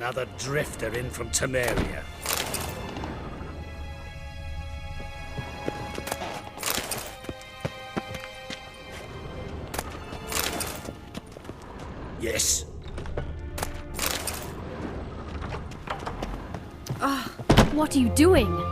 Another drifter in from Temeria. Yes. What are you doing?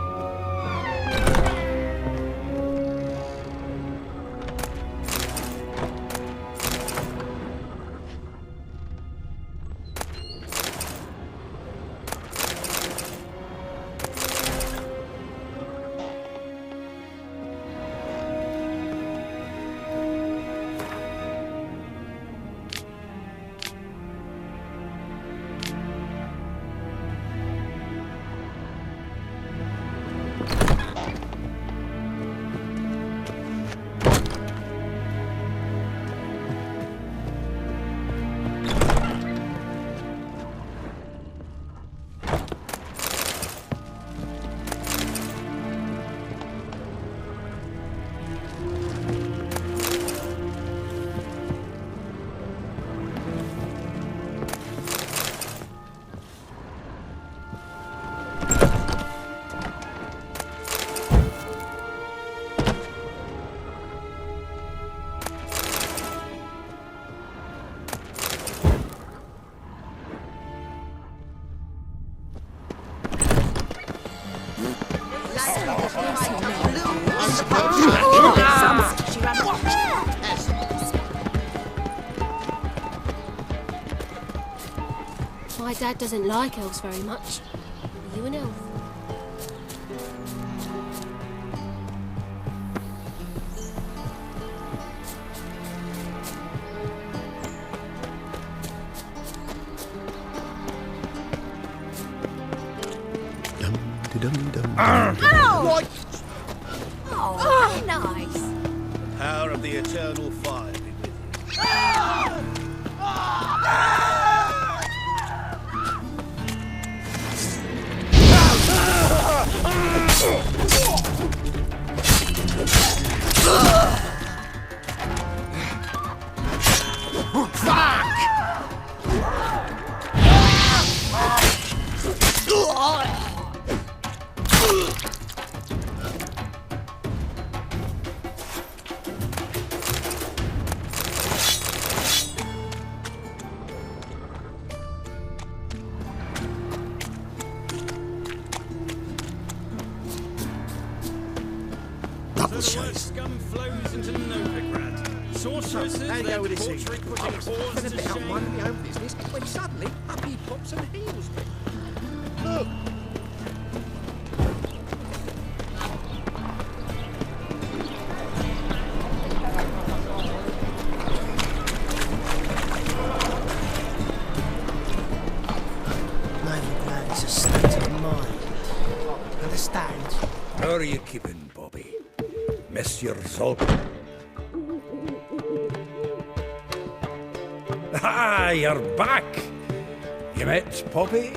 My dad doesn't like elves very much. Are you an elf? What? Oh, nice. Power of the eternal fire be with you. Scum flows into Novigrad. Sorcerers How you go with this portrait thing? putting I was pawns having a to bit out shame. minding my own business when suddenly up he pops and heals me. Look. Novigrad's a state of mind. Understand? How are you keeping, Bobby? Miss your Zolp? Ah, you're back! You met Poppy?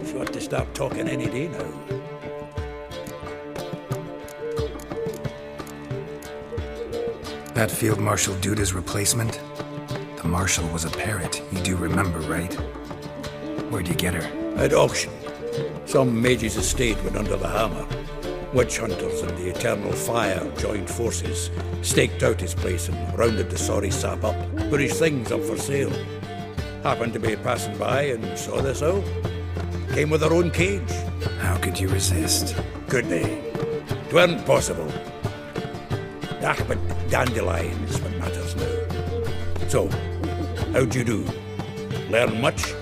She ought to start talking any day now. That Field Marshal Duda's replacement? The Marshal was a parrot, you do remember, right? Where'd you get her? At auction. Some mage's estate went under the hammer. Witch hunters and the Eternal Fire joined forces, staked out his place and rounded the sorry sap up, put his things up for sale. Happened to be passing by and saw this out. Came with her own cage. How could you resist? Could they? 'Tweren't possible. Ah, but dandelion is what matters now. So, how'd you do? Learn much?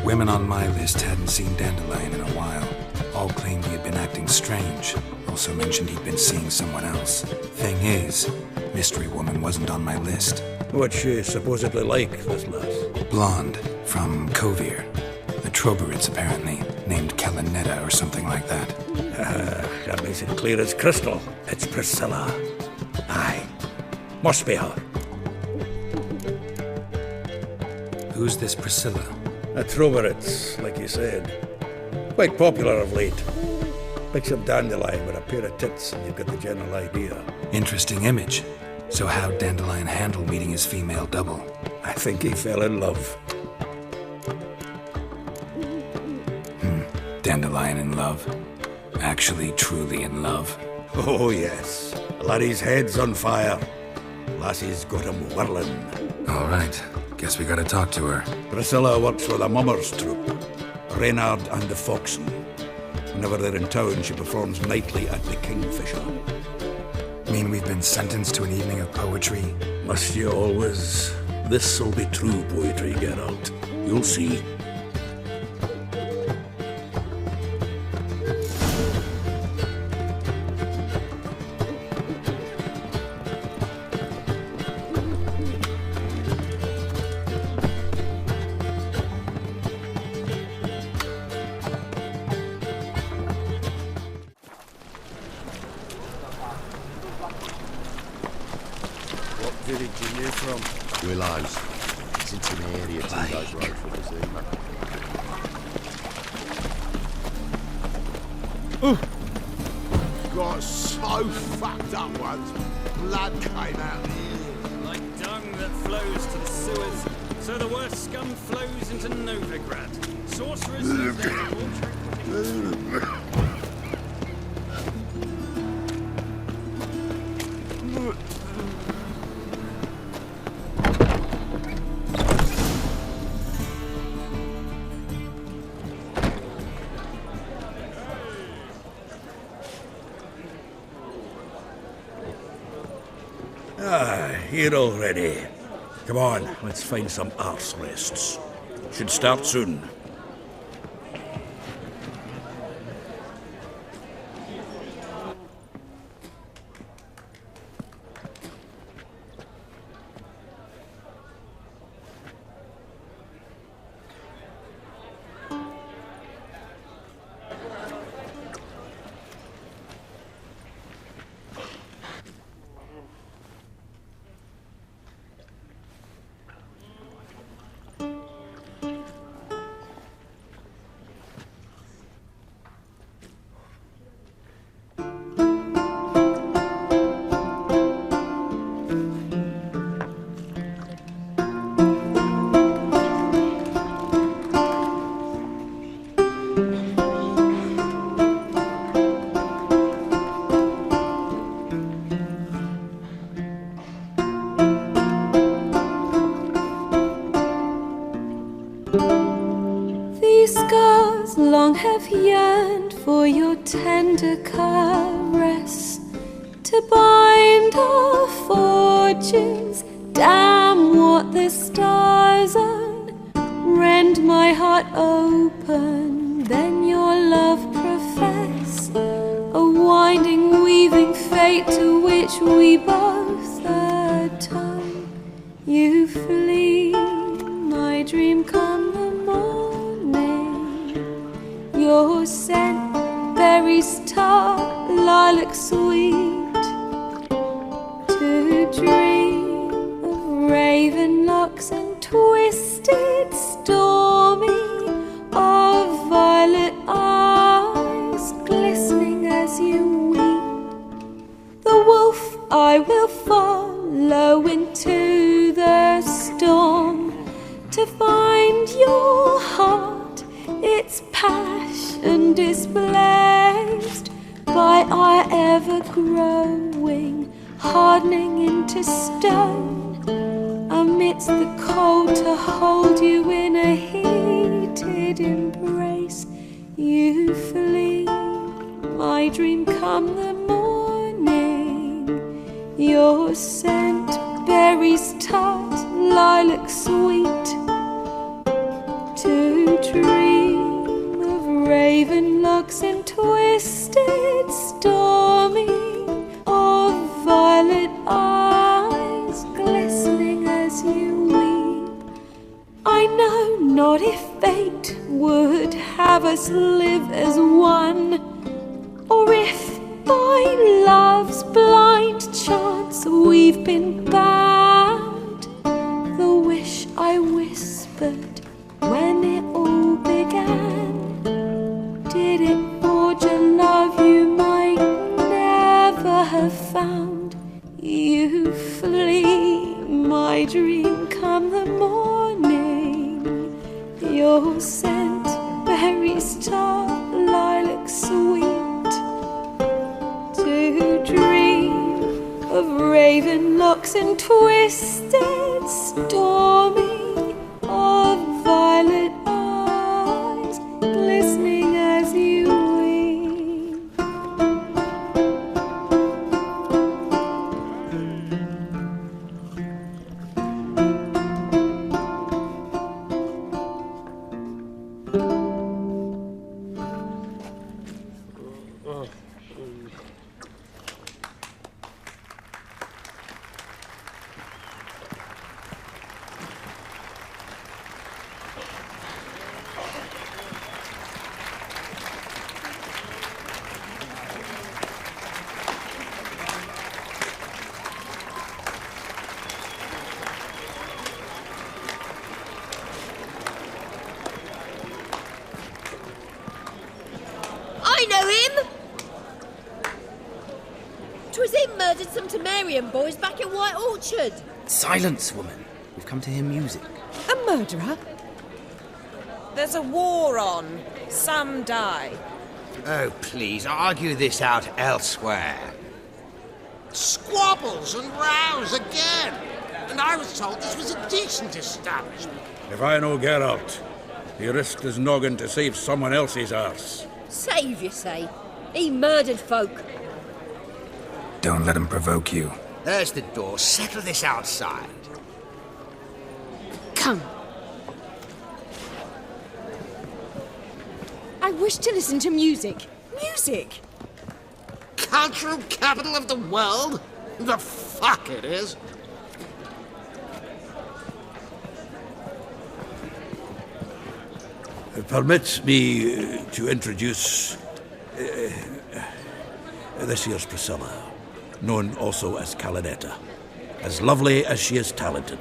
Women on my list hadn't seen Dandelion in a while. All claimed he had been acting strange. Also mentioned he'd been seeing someone else. Thing is, Mystery Woman wasn't on my list. What's she supposedly like, this lass? Blonde, from Kovir. The Troberids, apparently, named Kalanetta or something like that. That makes it clear as crystal. It's Priscilla. Aye. Must be her. Who's this Priscilla? A Troberids, like you said. Quite popular of late. Picks up Dandelion with a pair of tits and you've got the general idea. Interesting image. So how'd Dandelion handle meeting his female double? I think he fell in love. Dandelion in love. Actually, truly in love. Oh, yes. Laddie's head's on fire. Lassie's got him whirling. All right. Guess we gotta talk to her. Priscilla works for the Mummers troupe. Reynard and the Foxen. Whenever they're in town, she performs nightly at the Kingfisher. Mean we've been sentenced to an evening of poetry? Must you always? This'll be true poetry, Geralt. You'll see. What village are you from? Willows. It's into the area 2 days road from this evening. Got so fucked up once. Blood came out the ears. Like dung that flows to the sewers, so the worst scum flows into Novigrad. Sorcerers use their torture. Here already. Come on, let's find some arse rests. Should start soon. These scars long have yearned for your tender caress, to bind our fortunes. Damn what the stars own. Rend my heart open, then your love profess, a winding, weaving fate to which we both atone. You flee, my dream come the morning. Your scent, berries tart, lilac sweet, to dream of raven locks and twisted stormy, of violet eyes glistening as you weep. The wolf I will follow into the storm, to find your heart, its passion displaced by our ever-growing, hardening into stone, amidst the cold to hold you in a heated embrace. You flee, my dream come the morning. Your scent, berries tart, lilac sweet, to dream of raven locks and twisted stormy, of violet eyes glistening as you weep. I know not if fate would have us live as one, or if by love's blind chance we've been bound. The wish I whispered when it all began, did it forge a love you might never have found? You flee, my dream come the ivy's top, lilac sweet. To dream of raven locks and twisted stormy, of violet eyes glistening as you weep. I know him! 'Twas him murdered some Temerian boys back in White Orchard. Silence, woman. We've come to hear music. A murderer? There's a war on. Some die. Oh, please, argue this out elsewhere. Squabbles and rows again. And I was told this was a decent establishment. If I know Geralt, he risked his noggin to save someone else's arse. Save, you say? He murdered folk. Don't let him provoke you. There's the door. Settle this outside. Come. I wish to listen to music. Music! Cultural capital of the world? The fuck it is. Permit me to introduce this here's Priscilla, known also as Calinetta. As lovely as she is talented.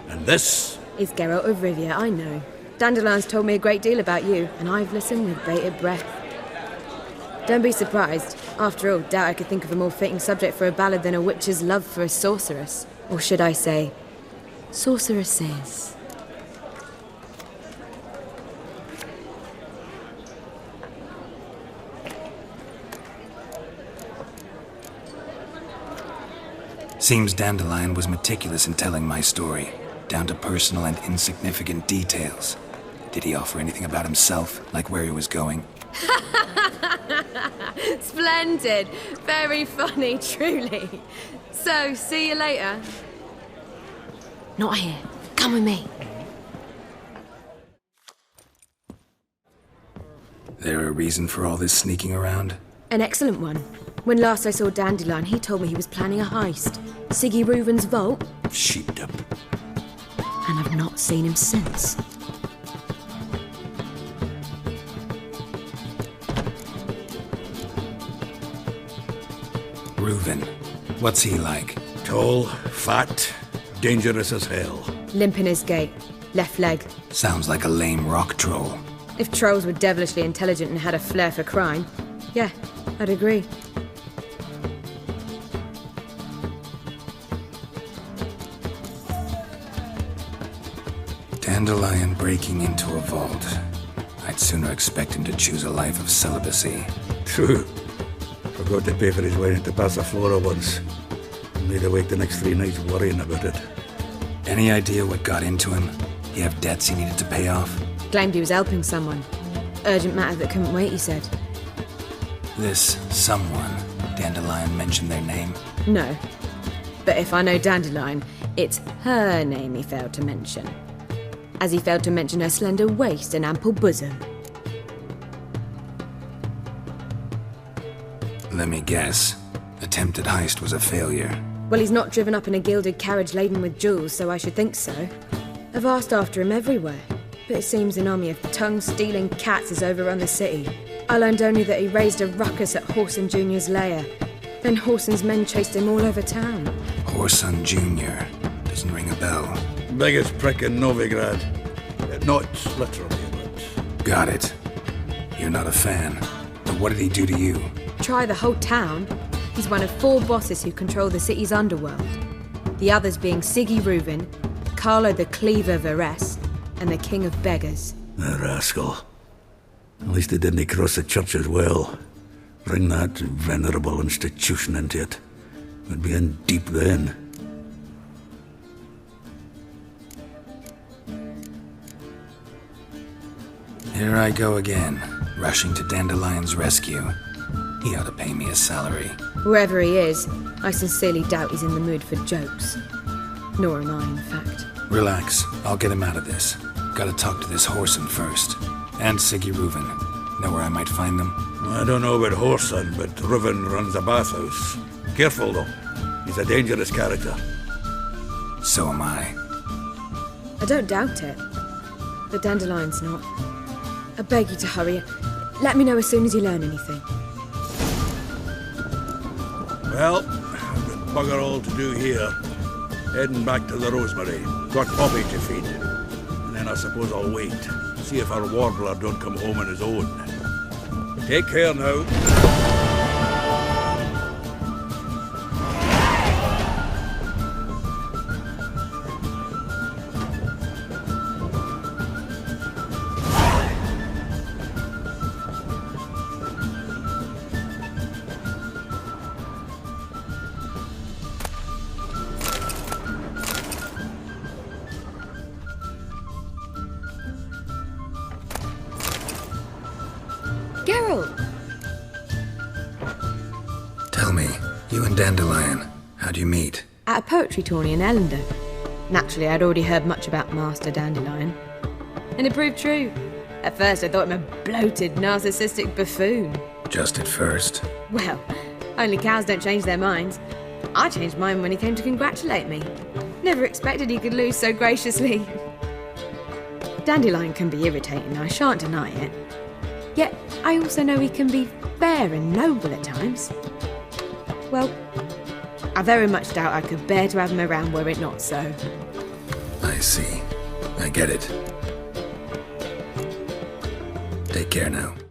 And this is Geralt of Rivia, I know. Dandelion's told me a great deal about you, and I've listened with bated breath. Don't be surprised. After all, doubt I could think of a more fitting subject for a ballad than a witch's love for a sorceress. Or should I say, sorceresses. Seems Dandelion was meticulous in telling my story, down to personal and insignificant details. Did he offer anything about himself, like where he was going? Splendid. Very funny, truly. So, see you later. Not here. Come with me. There a reason for all this sneaking around? An excellent one. When last I saw Dandelion, he told me he was planning a heist. Siggy Reuven's vault. Sheepdom. And I've not seen him since. Reuven. What's he like? Tall, fat, dangerous as hell. Limp in his gait. Left leg. Sounds like a lame rock troll. If trolls were devilishly intelligent and had a flair for crime, yeah, I'd agree. Dandelion breaking into a vault. I'd sooner expect him to choose a life of celibacy. True. Forgot to pay for his way into Passaflora once. Made awake the next 3 nights worrying about it. Any idea what got into him? He have debts he needed to pay off? Claimed he was helping someone. Urgent matter that couldn't wait, he said. This someone, Dandelion mentioned their name? No. But if I know Dandelion, it's her name he failed to mention. As he failed to mention her slender waist and ample bosom. Let me guess. Attempted heist was a failure. Well, he's not driven up in a gilded carriage laden with jewels, so I should think so. I've asked after him everywhere, but it seems an army of tongue-stealing cats has overrun the city. I learned only that he raised a ruckus at Whoreson Jr.'s lair. Then Whoreson's men chased him all over town. Whoreson Jr. Doesn't ring a bell. Biggest prick in Novigrad. Not literally, but... Got it. You're not a fan. But what did he do to you? Try the whole town. He's one of 4 bosses who control the city's underworld. The others being Siggy Reuven, Carlo the Cleaver Varese, and the King of Beggars. The rascal. At least they didn't cross the church as well. Bring that venerable institution into it. We'd be in deep then. Here I go again, rushing to Dandelion's rescue. He ought to pay me a salary. Whoever he is, I sincerely doubt he's in the mood for jokes. Nor am I, in fact. Relax, I'll get him out of this. Gotta talk to this Whoreson first. And Siggy Reuven. Know where I might find them? I don't know about Whoreson, but Reuven runs a bathhouse. Careful, though. He's a dangerous character. So am I. I don't doubt it. But Dandelion's not. I beg you to hurry. Let me know as soon as you learn anything. Well, I've got bugger all to do here. Heading back to the Rosemary. Got Bobby to feed. And then I suppose I'll wait. See if our warbler don't come home on his own. Take care now. Geralt! Tell me, you and Dandelion, how'd you meet? At a poetry tourney in Ellender. Naturally, I'd already heard much about Master Dandelion. And it proved true. At first, I thought him a bloated, narcissistic buffoon. Just at first. Well, only cows don't change their minds. I changed mine when he came to congratulate me. Never expected he could lose so graciously. Dandelion can be irritating, I shan't deny it. Yet, I also know he can be fair and noble at times. Well, I very much doubt I could bear to have him around were it not so. I see. I get it. Take care now.